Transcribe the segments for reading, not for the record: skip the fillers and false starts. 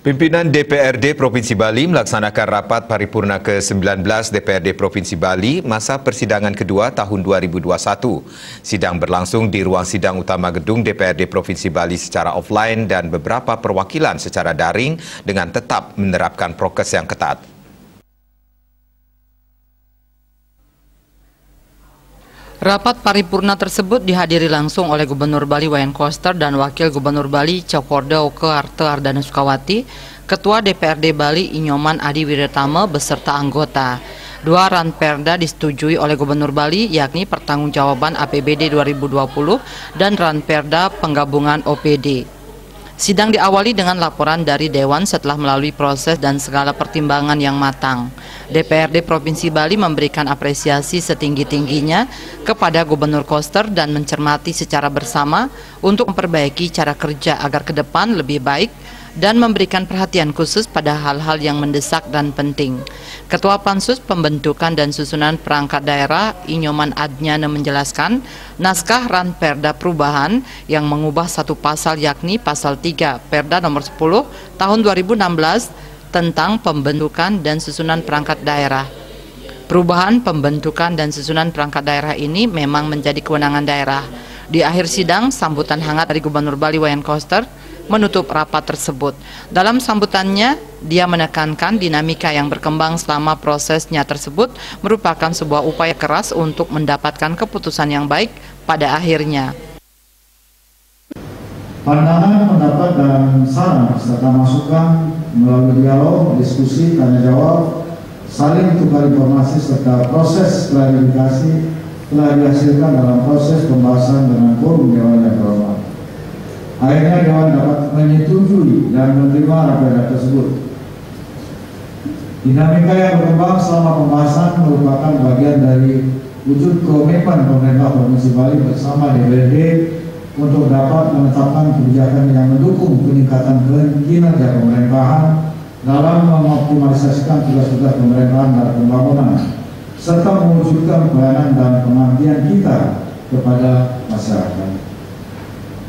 Pimpinan DPRD Provinsi Bali melaksanakan rapat paripurna ke-19 DPRD Provinsi Bali masa persidangan kedua tahun 2021. Sidang berlangsung di ruang sidang utama gedung DPRD Provinsi Bali secara offline dan beberapa perwakilan secara daring dengan tetap menerapkan prokes yang ketat. Rapat paripurna tersebut dihadiri langsung oleh Gubernur Bali Wayan Koster dan Wakil Gubernur Bali Cokorda Oke Arte Ardana Sukawati, Ketua DPRD Bali Inyoman Adi Wiratama beserta anggota. Dua ranperda disetujui oleh Gubernur Bali, yakni Pertanggungjawaban APBD 2020 dan ranperda Penggabungan OPD. Sidang diawali dengan laporan dari Dewan setelah melalui proses dan segala pertimbangan yang matang. DPRD Provinsi Bali memberikan apresiasi setinggi-tingginya kepada Gubernur Koster dan mencermati secara bersama untuk memperbaiki cara kerja agar ke depan lebih baik dan memberikan perhatian khusus pada hal-hal yang mendesak dan penting. Ketua Pansus Pembentukan dan Susunan Perangkat Daerah Inyoman Adnyana menjelaskan, naskah ranperda perubahan yang mengubah satu pasal yakni pasal 3 Perda nomor 10 tahun 2016 tentang pembentukan dan susunan perangkat daerah. Perubahan pembentukan dan susunan perangkat daerah ini memang menjadi kewenangan daerah. Di akhir sidang, sambutan hangat dari Gubernur Bali Wayan Koster menutup rapat tersebut. Dalam sambutannya, dia menekankan dinamika yang berkembang selama prosesnya tersebut merupakan sebuah upaya keras untuk mendapatkan keputusan yang baik pada akhirnya. Pandangan, pendapat, dan saran serta masukan melalui dialog, diskusi, tanya jawab, saling tukar informasi serta proses klarifikasi telah dihasilkan dalam proses pembahasan dengan forum Dewan yang terhormat. Akhirnya Dewan dapat menyetujui dan menerima raperda tersebut. Dinamika yang berkembang selama pembahasan merupakan bagian dari wujud komitmen pemerintah Provinsi Bali bersama DPRD untuk dapat menetapkan kebijakan yang mendukung peningkatan kinerja pemerintahan dalam mengoptimalisasikan tugas-tugas pemerintahan dan pembangunan, serta mewujudkan pelayanan dan pengabdian kita kepada masyarakat.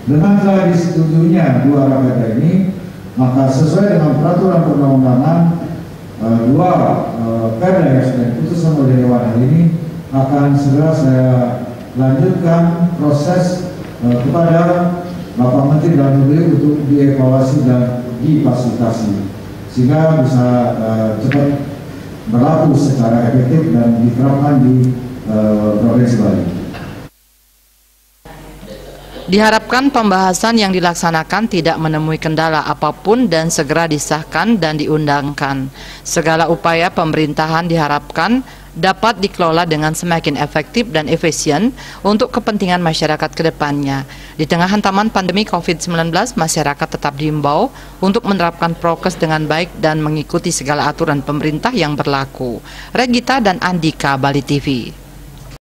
Dengan telah disetujuinya dua raperda ini, maka sesuai dengan peraturan perundang-undangan, dua perda yang sudah diputuskan oleh Dewan hari ini akan segera saya lanjutkan proses kepada Bapak Menteri Dalam Negeri untuk dievaluasi dan difasilitasi sehingga bisa cepat berlaku secara efektif dan diterapkan di Provinsi Bali. Diharapkan pembahasan yang dilaksanakan tidak menemui kendala apapun dan segera disahkan dan diundangkan. Segala upaya pemerintahan diharapkan dapat dikelola dengan semakin efektif dan efisien untuk kepentingan masyarakat ke depannya. Di tengah hantaman pandemi COVID-19, masyarakat tetap diimbau untuk menerapkan prokes dengan baik dan mengikuti segala aturan pemerintah yang berlaku. Regita dan Andika, Bali TV.